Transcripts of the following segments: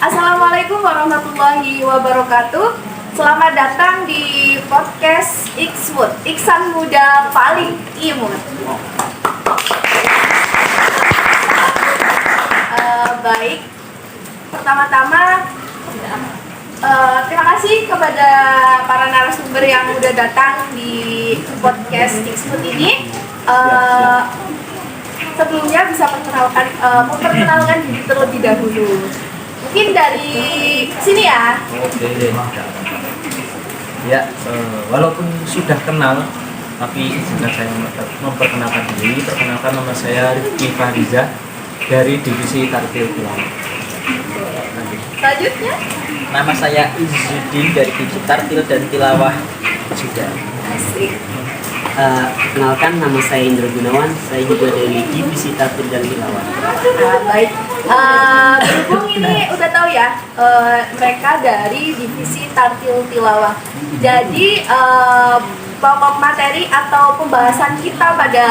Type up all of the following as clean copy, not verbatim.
Assalamualaikum warahmatullahi wabarakatuh. Selamat datang di podcast Xmood, Iksan Muda Paling Imut. Baik, pertama-tama terima kasih kepada para narasumber yang udah datang di podcast Xmood ini. Sebelumnya bisa memperkenalkan diri terlebih dahulu. Mungkin dari sini ya. Oke. Ya, walaupun sudah kenal, tapi izinkan saya memperkenalkan diri. Perkenalkan, nama saya Rifki Fahriza dari Divisi Tartil Tilawah. Selanjutnya, Nama saya Izzuddin dari Divisi Tartil dan Tilawah juga. asik. Kenalkan, nama saya Indra Gunawan, saya juga dari Divisi Tartil dan Tilawah. Baik. Berhubung ini udah tahu ya, mereka dari Divisi Tartil Tilawah. Jadi pokok materi atau pembahasan kita pada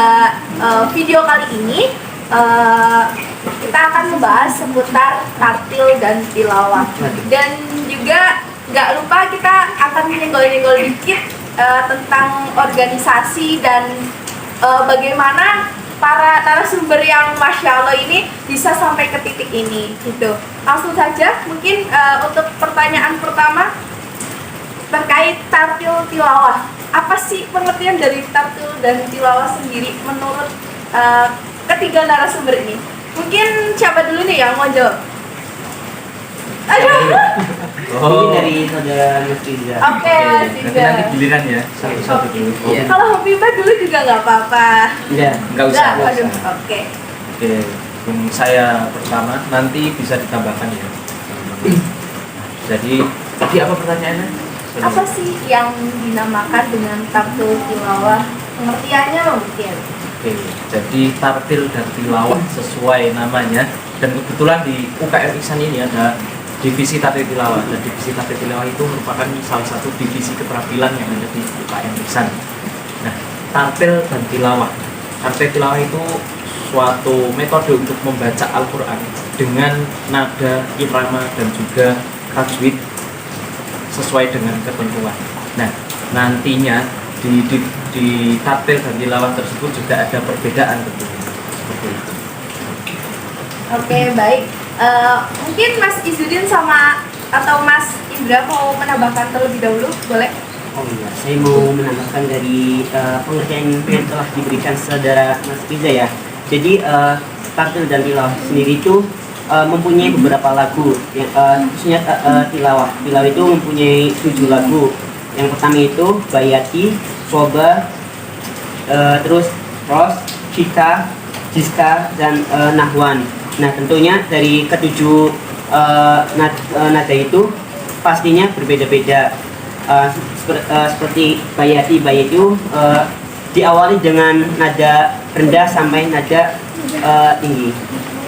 video kali ini, kita akan membahas seputar tartil dan tilawah. Dan juga nggak lupa kita akan menyenggol-nyenggol dikit tentang organisasi dan bagaimana para narasumber yang Masya Allah ini bisa sampai ke titik ini gitu. Langsung saja mungkin untuk pertanyaan pertama terkait tartil tilawah. Apa sih pengertian dari tartil dan tilawah sendiri menurut ketiga narasumber ini? Mungkin siapa dulu nih yang mau jawab? Aduh. Ini dari saudara Mas Riza. Oke, Nanti tidak. giliran ya, satu-satu dulu. Iya. Kalau Habibah dulu juga nggak apa-apa. Iya. Enggak usah. Nggak, aduh. Oke. Oke, saya pertama, nanti bisa ditambahkan ya. Jadi, tadi apa pertanyaannya? Apa sih yang dinamakan dengan tartil tilawah? Pengertiannya mungkin. Oke, jadi tartil dan tilawah sesuai namanya. Dan kebetulan di UKM Iksan ini ada Divisi Tartil Tilawah, dan Divisi Tartil Tilawah itu merupakan salah satu divisi keterampilan yang ada di UKM Iksan. Nah, tartil dan tilawah. Tartil tilawah itu suatu metode untuk membaca Al-Quran dengan nada irama dan juga tajwid sesuai dengan ketentuan. Nah, nantinya di tartil dan tilawah tersebut juga ada perbedaan tentunya. Seperti itu. Oke, baik. Mungkin Mas Izzuddin sama atau Mas Indra mau menambahkan terlebih dahulu, boleh? Oh iya, saya mau menambahkan dari pengertian yang telah diberikan saudara Mas Riza ya. Jadi tartil dan tilawah sendiri itu mempunyai beberapa lagu. Khususnya tilawah. Tilawah itu mempunyai 7 lagu. Yang pertama itu Bayati, Soba, terus Ros, Cika, Jiska, dan Nahwan. Nah, tentunya dari ketujuh nada itu pastinya berbeda-beda. Seperti Bayati itu diawali dengan nada rendah sampai nada tinggi.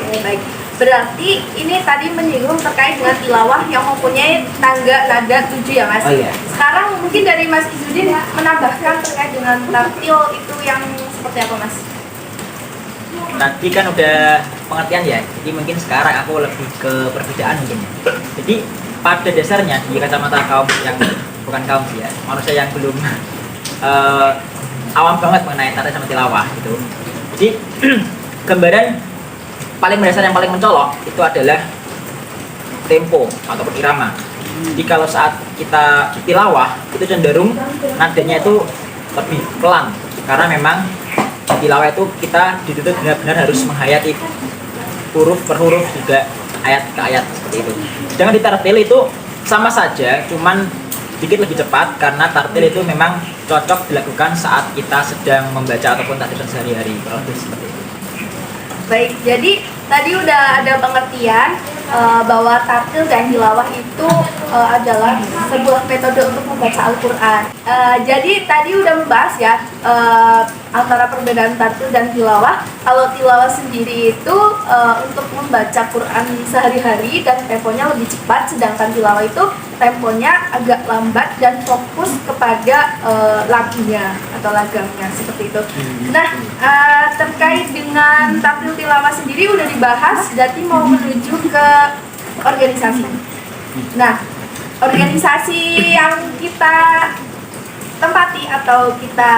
Oke, baik. Berarti ini tadi menyinggung terkait dengan tilawah yang mempunyai tangga nada 7 ya, Mas? Oh iya. Sekarang mungkin dari Mas Izzuddin menambahkan terkait dengan tartil itu yang seperti apa, Mas? Tadi kan udah pengertian ya, jadi mungkin sekarang aku lebih ke perbedaan mungkin ya. Jadi pada dasarnya di kacamata kaum yang bukan kaum sih ya, manusia yang belum awam banget mengenai tartil sama tilawah gitu. Jadi gambaran paling mendasar yang paling mencolok itu adalah tempo ataupun irama. Jadi kalau saat kita tilawah itu cenderung nadanya itu lebih pelan karena memang tilawah itu kita dituntut benar-benar harus menghayati huruf per huruf juga ayat ke ayat seperti itu. Sedangkan di tartil itu sama saja, cuman sedikit lebih cepat karena tartil itu memang cocok dilakukan saat kita sedang membaca ataupun tartil sehari-hari. Kalau seperti itu. Baik, jadi tadi udah ada pengertian bahwa tartil dan tilawah itu adalah sebuah metode untuk membaca Al-Quran. Jadi tadi udah membahas ya antara perbedaan tartil dan tilawah. Kalau tilawah sendiri itu untuk membaca Quran sehari-hari dan temponya lebih cepat, sedangkan tilawah itu temponya agak lambat dan fokus kepada lagunya atau lagamnya seperti itu. Nah, terkait dengan tartil tilawah sendiri udah dibahas, jadi mau menuju ke organisasi. Nah, organisasi yang kita tempati atau kita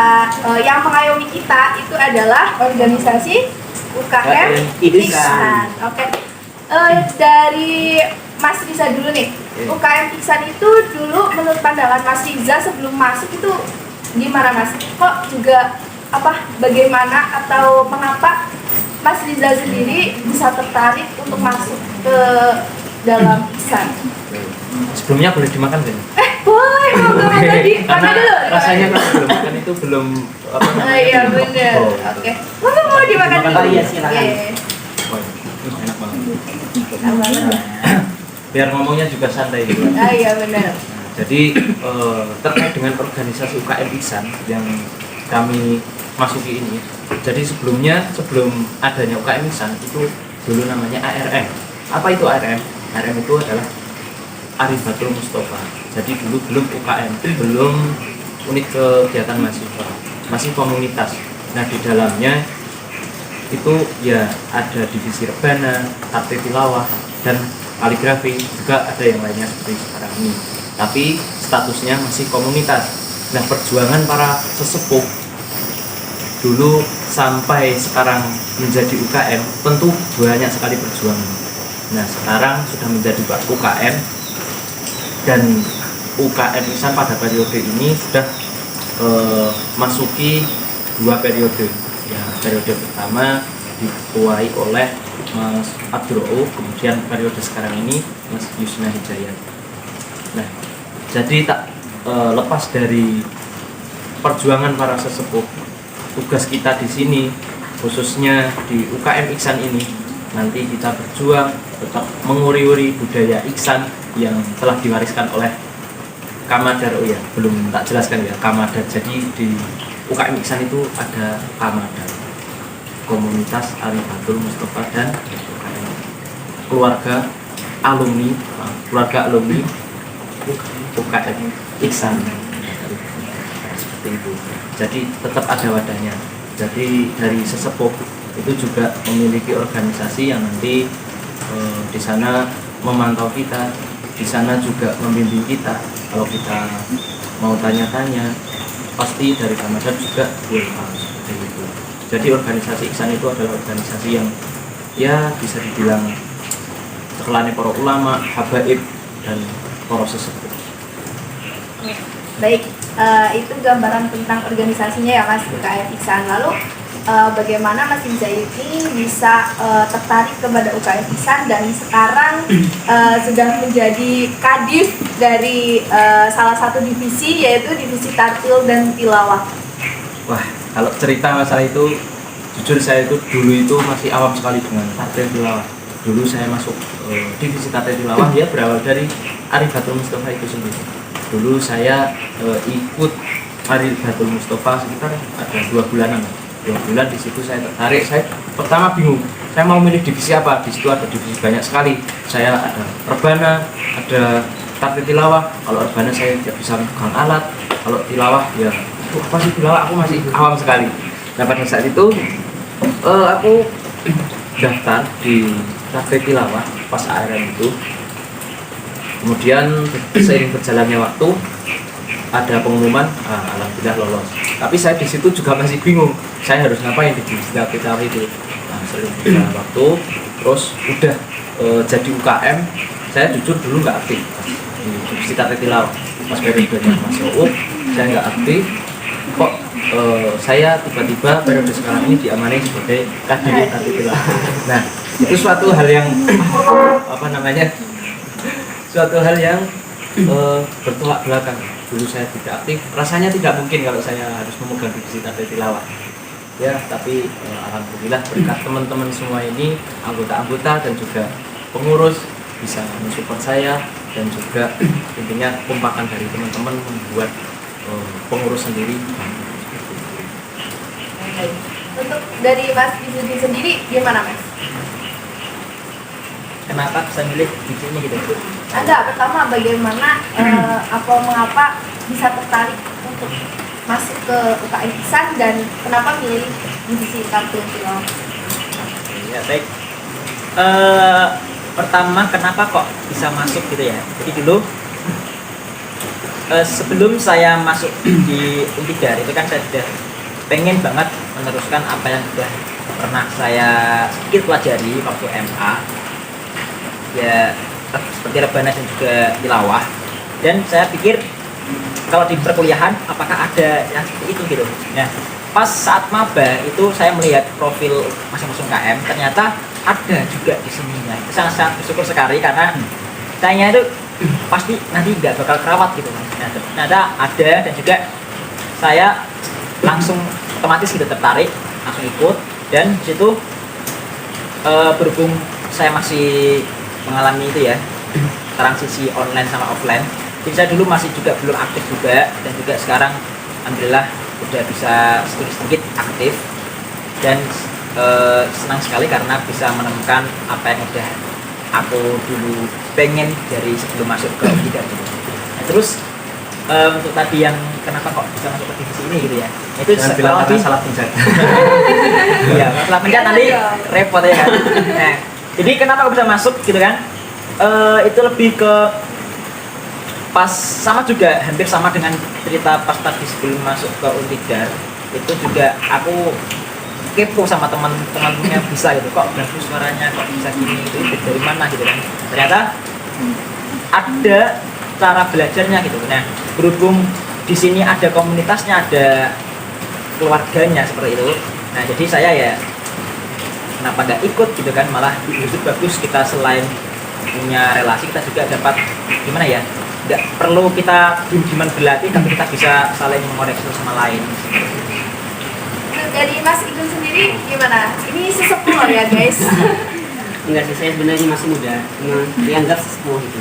yang mengayomi kita itu adalah organisasi UKM Iksan. Oke. Dari Mas Riza dulu nih. UKM Iksan itu dulu menurut pandangan Mas Riza sebelum masuk itu gimana Mas? Kok juga bagaimana atau mengapa Mas Riza sendiri bisa tertarik untuk masuk ke dalam Iksan? Sebelumnya boleh dimakan kan? Boleh, monggo tadi. Karena Makan dulu. rasanya kan belum makan itu belum Iya benar. Oke. Monggo mau dimakan dulu. Oh, iya, silakan. Iya. Wah, enak banget. Enak banget. Biar ngomongnya juga santai gitu. Iya benar. Jadi terkait dengan organisasi UKM Iksan yang kami masuki ini, jadi sebelum adanya UKM Iksan itu dulu namanya ARM. Apa itu ARM? ARM itu adalah Arifatul Mustafa. Jadi dulu belum UKM, belum unit kegiatan mahasiswa, masih komunitas. Nah di dalamnya itu ya ada divisi rebana, taktik tilawah, dan kaligrafi, juga ada yang lainnya seperti sekarang ini. Tapi statusnya masih komunitas. Nah perjuangan para sesepuh dulu sampai sekarang menjadi UKM tentu banyak sekali perjuangan. Nah sekarang sudah menjadi UKM dan UKM Iksan pada periode ini sudah masuki 2 periode. Ya, periode pertama diketuai oleh Mas Abdul Rauf, kemudian periode sekarang ini Mas Yusna Hidayat. Nah, jadi tak lepas dari perjuangan para sesepuh, tugas kita di sini khususnya di UKM Iksan ini nanti kita berjuang tetap menguri-uri budaya Iksan yang telah diwariskan oleh Kamadar. Oh ya, belum tak jelaskan ya, Kamadar. Jadi di UKM Iksan itu ada Kamadar, komunitas Arifatul Mustafa, dan keluarga alumni UKM Iksan. Seperti itu. Jadi tetap ada wadahnya. Jadi dari sesepuh itu juga memiliki organisasi yang nanti di sana memantau kita, di sana juga membimbing kita. Kalau kita mau tanya-tanya, pasti dari Kamadar juga welcome seperti itu. Jadi organisasi Iksan itu adalah organisasi yang ya bisa dibilang sekelani para ulama, habaib, dan para sesepuh. Baik, itu gambaran tentang organisasinya ya Mas UKM Iksan. Lalu bagaimana Mas Riza ini bisa tertarik kepada UKM Iksan dan sekarang sudah menjadi kadif dari salah satu divisi, yaitu divisi tartil dan tilawah. Wah, kalau cerita masalah itu, jujur saya itu dulu itu masih awam sekali dengan tartil tilawah. Dulu saya masuk divisi tartil tilawah ya berawal dari Arifatul Mustafa itu sendiri. Dulu saya ikut Arifatul Mustafa sekitar ada 2 bulanan. 2 bulan di situ saya tertarik. Saya pertama bingung, saya mau milih divisi apa. Di situ ada divisi banyak sekali. Saya ada rebana, ada tartil tilawah. Kalau rebana saya tidak bisa megang alat. Kalau tilawah ya apa sih tilawah, aku masih awam sekali. Nah pada saat itu aku daftar di tartil tilawah pas ARM itu. Kemudian seiring berjalannya waktu ada pengumuman, alhamdulillah lolos. Tapi saya di situ juga masih bingung, saya harus ngapain di divisi tartil tilawah itu. Nah seiring berjalan waktu, terus udah jadi UKM, saya jujur dulu nggak aktif di divisi tartil tilawah. Pas periodenya Mas Rauf, saya nggak aktif. Kok saya tiba-tiba periode sekarang ini diamani sebagai kadif tartil tilawah. Nah itu suatu hal yang suatu hal yang bertolak belakang. Dulu saya tidak aktif, rasanya tidak mungkin kalau saya harus memegang divisi tartil tilawah. Ya, tapi alhamdulillah berkat teman-teman semua ini, anggota-anggota dan juga pengurus bisa mensupport saya, dan juga intinya kompakan dari teman-teman membuat pengurus sendiri. Untuk dari Mas Yudi sendiri gimana Mas? Kenapa bisa milih divisinya gitu? Ada pertama bagaimana mengapa bisa tertarik untuk masuk ke UKM Iksan dan kenapa milih divisi tartil tilawah? Ya baik. pertama kenapa kok bisa masuk gitu ya. Jadi dulu sebelum saya masuk di Untidar itu kan saya sudah pengen banget meneruskan apa yang sudah pernah saya sedikit pelajari waktu MA ya, seperti rebana dan juga tilawah. Dan saya pikir kalau di perkuliahan apakah ada yang seperti itu gitu. Nah, pas saat maba itu saya melihat profil masing-masing KM, ternyata ada juga di sini ya. Sangat-sangat bersyukur sekali karena saya itu pasti nanti nggak bakal kerawat gitu. Nah, ternyata ada, dan juga saya langsung otomatis gitu tertarik, langsung ikut. Dan di situ berhubung saya masih mengalami itu ya, transisi online sama offline. Jadi saya dulu masih juga belum aktif juga, dan juga sekarang alhamdulillah udah bisa sedikit-sedikit aktif, dan senang sekali karena bisa menemukan apa yang udah aku dulu pengen dari sebelum masuk ke Untidar gitu. Nah, terus untuk tadi yang kenapa kok bisa masuk ke divisi ini gitu ya, itu bilang karena salah pencet. iya, salah pencet nanti repot ya kan. Nah, jadi kenapa aku bisa masuk gitu kan, itu lebih ke pas sama juga, hampir sama dengan cerita pas tadi sebelum masuk ke Untidar. Itu juga aku kepo sama teman-temannya bisa gitu, kok bagus suaranya, kok bisa gini, itu dari mana gitu kan. Ternyata ada cara belajarnya gitu. Nah, berhubung di sini ada komunitasnya, ada keluarganya seperti itu. Nah, jadi saya ya kenapa nggak ikut gitu kan, malah justru bagus kita selain punya relasi kita juga dapat gimana ya, nggak perlu kita cuma berlatih, tapi kita bisa saling mengoreksi sama lain. Dari Mas Igun sendiri gimana? Ini sesepuh loh ya guys. Enggak sih, saya sebenarnya masih muda, cuma dianggap sesepuh gitu.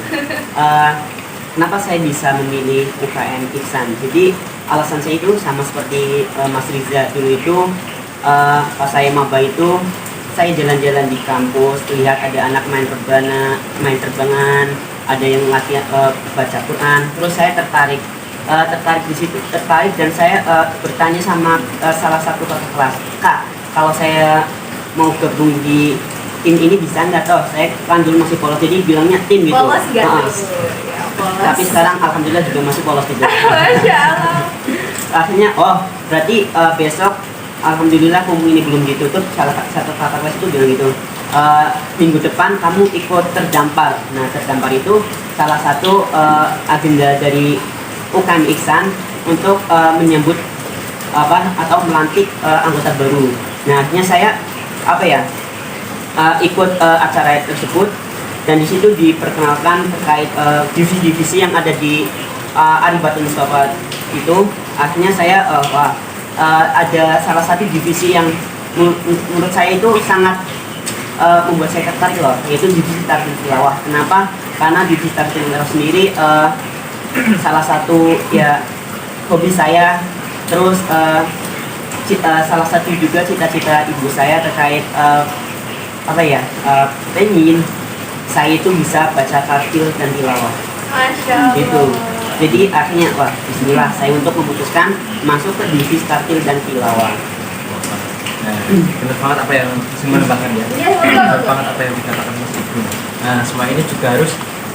Kenapa saya bisa memilih UKM Iksan? Jadi alasan saya itu sama seperti Mas Riza dulu itu, pas saya maba itu saya jalan-jalan di kampus, lihat ada anak main rebana, main terbangan, ada yang latihan baca Quran, terus saya tertarik di situ, dan saya bertanya sama salah satu kakak kelas, Kak, kalau saya mau gabung di tim ini bisa nggak? Toh saya kan dulu masih polos, jadi bilangnya tim gitu. Polos gak tuh? Ya, polos. Tapi sekarang alhamdulillah juga masih polos juga. Masya Allah. Akhirnya, oh berarti besok alhamdulillah kamu ini belum ditutup. Salah satu kakak kelas itu bilang gitu, minggu depan kamu ikut terdampar. Nah, terdampar itu salah satu agenda dari UKM Iksan untuk menyambut atau melantik anggota baru. Nah, akhirnya saya ikut acara tersebut, dan di situ diperkenalkan terkait divisi-divisi yang ada di Aribatul Mustafa itu. Akhirnya saya ada salah satu divisi yang menurut saya itu sangat membuat saya tertarik loh, yaitu divisi Tartil Tilawah. Kenapa? Karena divisi Tartil Tilawah sendiri salah satu ya hobi saya, terus salah satu juga cita-cita ibu saya terkait pengen saya itu bisa baca tartil dan tilawah. Masya Allah. Gitu. Jadi akhirnya bismillah saya untuk memutuskan masuk ke divisi tartil dan tilawah. Nah, benar banget apa yang menambahkan ya. Iya, Benar betul. banget apa yang dikatakan Mas Igun. Nah, semua ini juga harus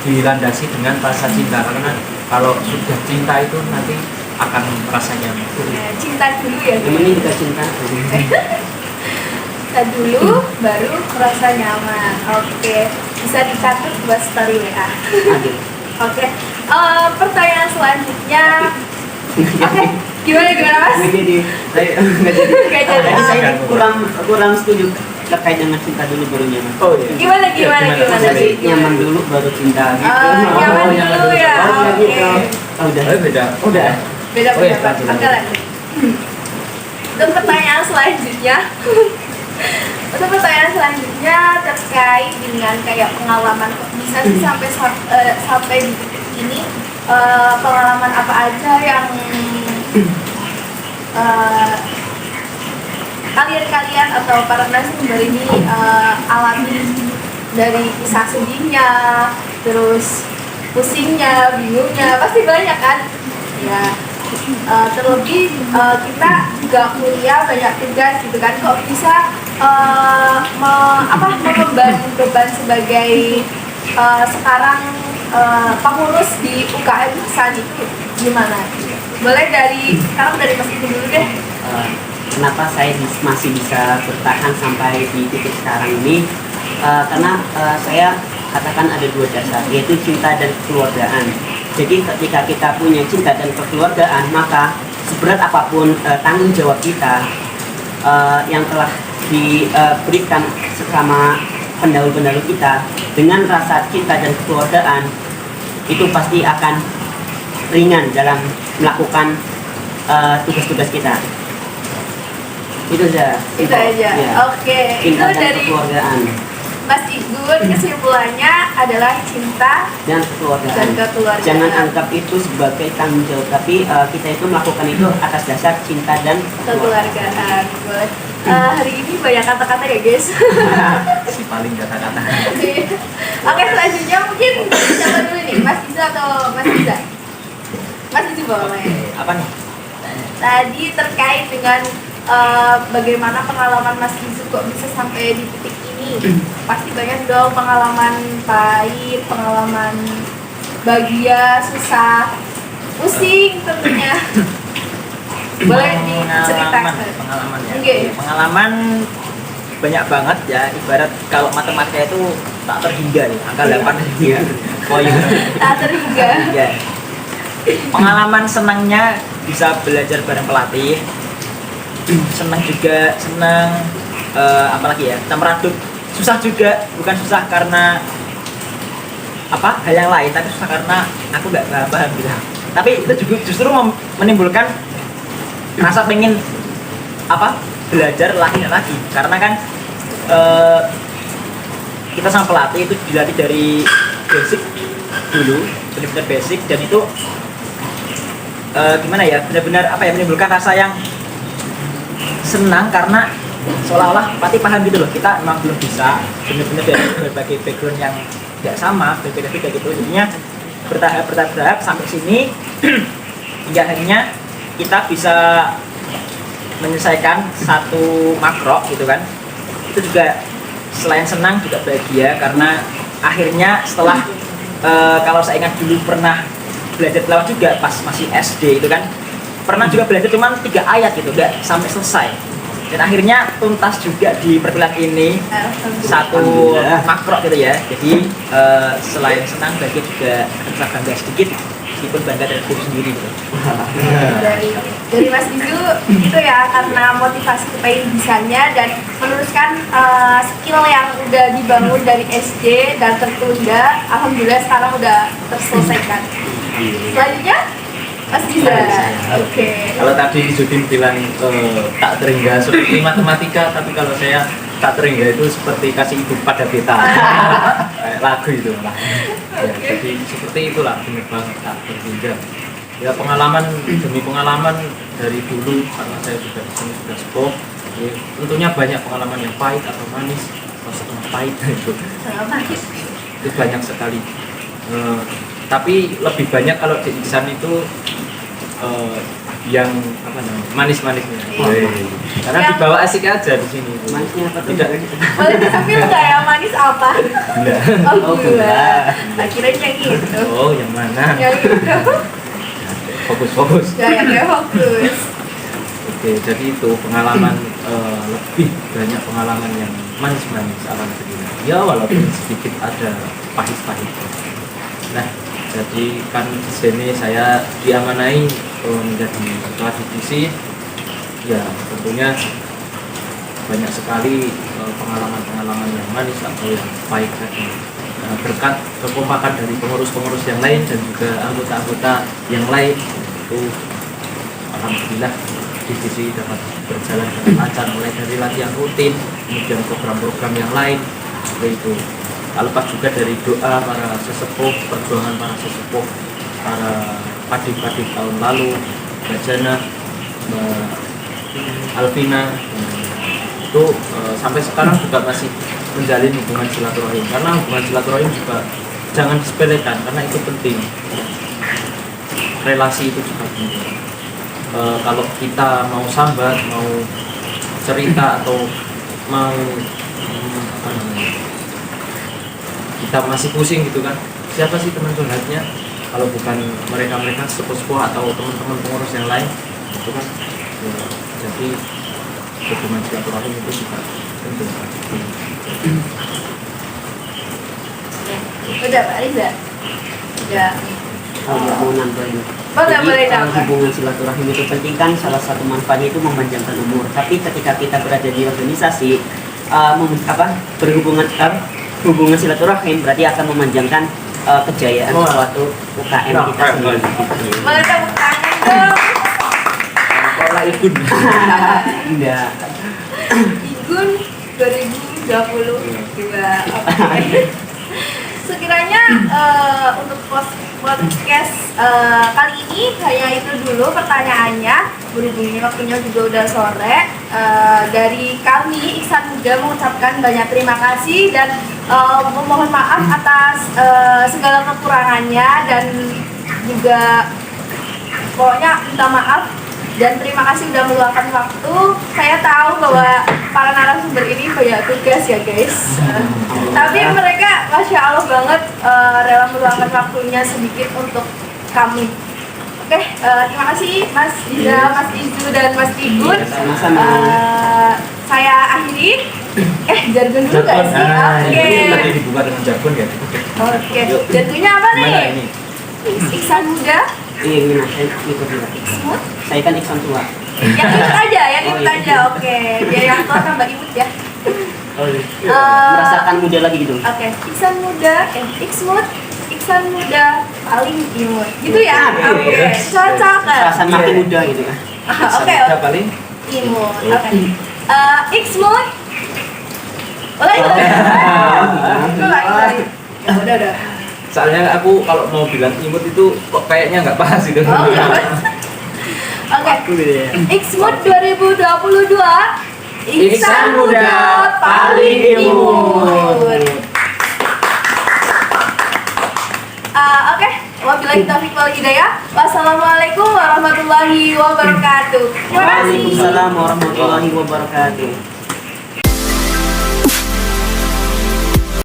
dilandasi dengan rasa cinta, karena kalau sudah cinta itu nanti akan merasa nyaman. Nah, cinta dulu ya. Yang penting kita cinta. Cinta dulu, baru merasa nyaman. Oke, bisa dicatat buat story WA. Aduh. Oke, pertanyaan selanjutnya. Oke, gimana Mas? Nggak jadi. Nggak jadi. Nggak jadi. Jadi saya kurang setuju terkait dengan cinta dulu baru nyaman. Oh iya. Gimana? Masa sih nyaman dulu baru cinta gitu. Nyaman dulu ya. Oh, Oke. gitu. Oh, udah. Beda. Udah. Beda Oh, iya, pendapat. lanjut. Oke, lanjut. Untuk pertanyaan selanjutnya. Untuk pertanyaan selanjutnya terkait dengan kayak pengalaman, kok bisa sih sampai di titik ini, pengalaman apa aja yang kalian atau para narasumber ini alami, dari kisah sedihnya, terus pusingnya, bingungnya, pasti banyak kan ya. Terlebih kita juga kuliah, banyak tugas gitu kan, kok bisa mengemban beban sebagai sekarang pengurus di UKM Ihsan itu gimana? Boleh sekarang dari Mas Ibu dulu deh. Kenapa saya masih bisa bertahan sampai di titik sekarang ini? Karena saya katakan ada dua dasar, yaitu cinta dan kekeluargaan. Jadi ketika kita punya cinta dan kekeluargaan, maka seberat apapun tanggung jawab kita yang telah diberikan sesama pendahulu-pendahulu kita, dengan rasa cinta dan kekeluargaan, itu pasti akan ringan dalam melakukan tugas-tugas kita. Itu saja. Itu aja. Ya. Oke. Cinta Itu dan dari kekeluargaan Mas Igun, kesimpulannya adalah cinta dan kekeluargaan. dan kekeluargaan. Jangan anggap itu sebagai tanggung jawab, tapi kita itu melakukan itu atas dasar cinta dan kekeluargaan. kekeluargaan. Boleh. Hari ini banyak kata-kata ya guys. Si paling kata-kata. Oke, selanjutnya mungkin siapa dulu nih, Mas Iza atau Mas Iza? Mas Iza boleh. Apa nih? Tadi terkait dengan bagaimana pengalaman Mas Izu kok bisa sampai di titik ini. Pasti banyak dong pengalaman pahit, pengalaman bahagia, susah, pusing tentunya. Boleh diceritakan. Pengalaman ya. Oke. Pengalaman banyak banget ya, ibarat kalau matematika itu tak terhingga nih, angka 8 Iya. oh iya. Tak terhingga. Iya. Pengalaman senangnya bisa belajar bareng pelatih, senang juga, apalagi ya, campur aduk. Susah juga, bukan susah karena hal yang lain, tapi susah karena aku nggak paham gitu. Tapi itu juga justru menimbulkan rasa pengen belajar lagi dan lagi, karena kan kita sama pelatih itu dilatih dari basic dulu, benar-benar basic, dan itu gimana ya, benar-benar menimbulkan rasa yang senang karena seolah-olah pelatih paham gitu loh, kita emang belum bisa, benar-benar dari berbagai background yang tidak sama, berbeda-beda gitu, jadinya bertahap sampai sini hingga akhirnya kita bisa menyelesaikan satu makro gitu kan. Itu juga selain senang juga bahagia karena akhirnya setelah kalau saya ingat dulu pernah belajar tilawah juga pas masih SD itu kan, pernah juga belajar cuman 3 ayat gitu, nggak sampai selesai, dan akhirnya tuntas juga di perkuliahan ini satu makro gitu ya. Jadi selain senang bahagia juga bisa bangga sedikit, meskipun bangga dari diri sendiri gitu. dari Mas Izu itu ya, karena motivasi kepengen bisanya dan meneruskan skill yang udah dibangun dari SD dan tertunda, alhamdulillah sekarang udah terselesaikan. Selanjutnya Mas Iza. Oke. Kalau tadi Zudin bilang tak terhingga seperti matematika, tapi kalau saya tak terhingga itu seperti kasih hidup pada beta. Kayak lagu itu lah. Ya, jadi seperti itulah, benar banget tak terhingga. Ya pengalaman demi pengalaman dari dulu, karena saya juga di sini sudah sepuh. Ya, tentunya banyak pengalaman yang pahit atau manis atau setengah pahit itu banyak sekali. Tapi lebih banyak kalau di Ihsan itu yang manis-manisnya. Karena Yang- dibawa asik aja di sini. Manisnya apa tuh? Tidak. Boleh disepil nggak ya, manis apa? Gula. Oh, Oh, gula. gula. Akhirnya yang itu. Oh, yang mana? Yang itu. Fokus. Ya, yang fokus. Oke, jadi itu pengalaman lebih banyak pengalaman yang manis-manis alhamdulillah. Ya walaupun sedikit ada pahit-pahit. Nah, jadi kan di sini saya diamanai menjadi ketua divisi. Ya, tentunya banyak sekali pengalaman-pengalaman yang manis atau yang pahit tadi. Berkat kekompakan dari pengurus-pengurus yang lain dan juga anggota-anggota yang lain, itu alhamdulillah divisi dapat berjalan dengan lancar, mulai dari latihan rutin, kemudian program-program yang lain seperti itu. Tak lepas juga dari doa para sesepuh, perjuangan para sesepuh, para padik-padik tahun lalu, Mbak Jana, Mbak Alvina, itu sampai sekarang juga masih menjalin hubungan silaturahim, karena hubungan silaturahim juga jangan disepelekan karena itu penting. Relasi itu juga penting. Kalau kita mau sambat, mau cerita atau mau apa namanya, kita masih pusing gitu kan, siapa sih teman curhatnya kalau bukan mereka sepuh-sepuh atau teman-teman pengurus yang lain itu kan ya, jadi hubungan silaturahim itu juga penting. Udah Pak Riza? Udah. Mau nambahin. Boleh, boleh Jadi nambah. hubungan silaturahim itu penting kan, salah satu manfaatnya itu memanjangkan umur. Tapi ketika kita berada di organisasi, hubungan silaturahim berarti akan memanjangkan kejayaan suatu UKM kita sendiri. Boleh tepuk tangan dong. Pola ikut. Enggak. Igun 2020 juga oke. Sekiranya untuk podcast kali ini hanya itu dulu pertanyaannya. Berhubung ini waktunya juga udah sore, dari kami Iksan Muda mengucapkan banyak terima kasih dan memohon maaf atas segala kekurangannya, dan juga pokoknya minta maaf dan terima kasih sudah meluangkan waktu. Saya tahu bahwa para narasumber ini banyak tugas ya guys, tapi mereka masya Allah banget rela meluangkan waktunya sedikit untuk kami. Oke, terima kasih Mas Iza, Mas Izu, dan Mas Igun. Sama-sama. Saya akhiri. Jargon dulu gak sih? Oke. Tadi dibuka dengan jargon ya. Oke, jargonnya apa nih? Gimana ini? Iksan Muda, Iya, gimana? Saya ikut juga. Ikmut. Saya kan Iksan tua. Yang ikut aja, yang Oh, ikut iya. aja. Oke, biar yang tua tambah imut ya. Oh, iya. Eh, Merasakan muda lagi gitu. Oke, Iksan Muda, Ikmut, Iksan Muda paling imut. Gitu ya? Iya, Oke, iya. cocok kan? Rasa makin muda gitu ya. Oke, Udah paling imut. Oke. Ikmut. Ulangi. Udah. soalnya aku kalau mau bilang imut itu kok kayaknya nggak pas gitu. Oke. Ikmut 2022. Iksan Muda paling imut. Oke, wabillahi taufiq wal hidayah. Wassalamualaikum warahmatullahi wabarakatuh. Terima kasih. Waalaikumsalam warahmatullahi wabarakatuh.